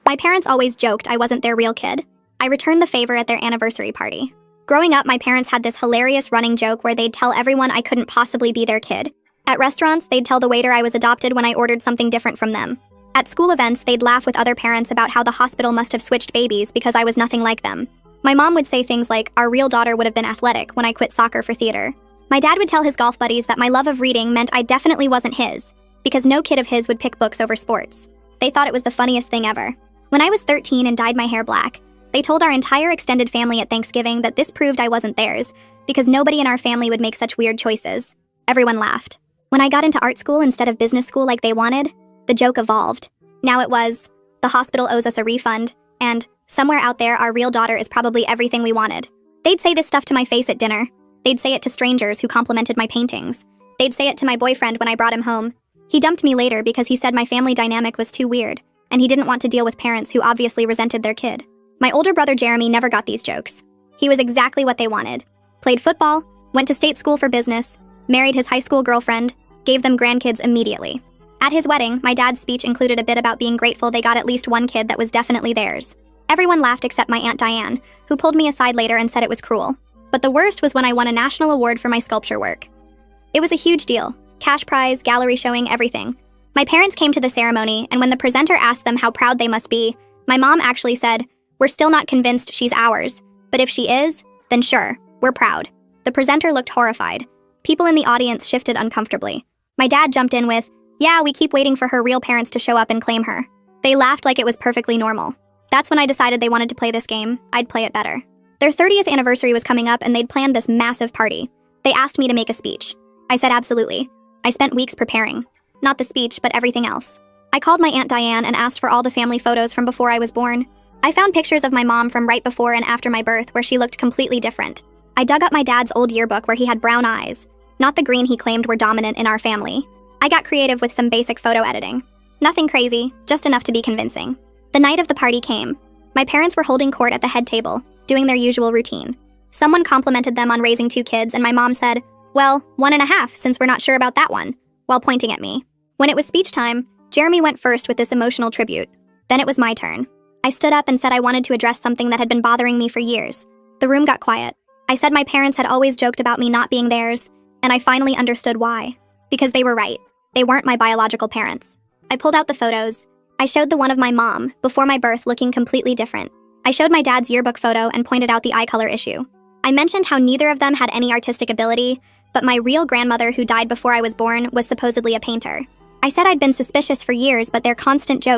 My parents always joked I wasn't their real kid. I returned the favor at their anniversary party. Growing up, my parents had this hilarious running joke where they'd tell everyone I couldn't possibly be their kid. At restaurants, they'd tell the waiter I was adopted when I ordered something different from them. At school events, they'd laugh with other parents about how the hospital must have switched babies because I was nothing like them. My mom would say things like, our real daughter would have been athletic when I quit soccer for theater. My dad would tell his golf buddies that my love of reading meant I definitely wasn't his, because no kid of his would pick books over sports. They thought it was the funniest thing ever. When I was 13 and dyed my hair black, they told our entire extended family at Thanksgiving that this proved I wasn't theirs, because nobody in our family would make such weird choices. Everyone laughed. When I got into art school instead of business school like they wanted, the joke evolved. Now it was, the hospital owes us a refund, and somewhere out there our real daughter is probably everything we wanted. They'd say this stuff to my face at dinner. They'd say it to strangers who complimented my paintings. They'd say it to my boyfriend when I brought him home. He dumped me later because he said my family dynamic was too weird, and he didn't want to deal with parents who obviously resented their kid. My older brother Jeremy never got these jokes. He was exactly what they wanted. Played football, went to state school for business, married his high school girlfriend, gave them grandkids immediately. At his wedding, my dad's speech included a bit about being grateful they got at least one kid that was definitely theirs. Everyone laughed except my Aunt Diane, who pulled me aside later and said it was cruel. But the worst was when I won a national award for my sculpture work. It was a huge deal. Cash prize, gallery showing, everything. My parents came to the ceremony, and when the presenter asked them how proud they must be, my mom actually said, "We're still not convinced she's ours, but if she is, then sure, we're proud." The presenter looked horrified. People in the audience shifted uncomfortably. My dad jumped in with, "Yeah, we keep waiting for her real parents to show up and claim her." They laughed like it was perfectly normal. That's when I decided they wanted to play this game. I'd play it better. Their 30th anniversary was coming up and they'd planned this massive party. They asked me to make a speech. I said absolutely. I spent weeks preparing. Not the speech, but everything else. I called my Aunt Diane and asked for all the family photos from before I was born. I found pictures of my mom from right before and after my birth where she looked completely different. I dug up my dad's old yearbook where he had brown eyes, not the green he claimed were dominant in our family. I got creative with some basic photo editing. Nothing crazy, just enough to be convincing. The night of the party came. My parents were holding court at the head table, doing their usual routine. Someone complimented them on raising 2 kids, and my mom said, "Well, 1.5, since we're not sure about that one," while pointing at me. When it was speech time, Jeremy went first with this emotional tribute. Then it was my turn. I stood up and said I wanted to address something that had been bothering me for years. The room got quiet. I said my parents had always joked about me not being theirs, and I finally understood why. Because they were right. They weren't my biological parents. I pulled out the photos. I showed the one of my mom, before my birth, looking completely different. I showed my dad's yearbook photo and pointed out the eye color issue. I mentioned how neither of them had any artistic ability, but my real grandmother, who died before I was born, was supposedly a painter. I said I'd been suspicious for years, but their constant jokes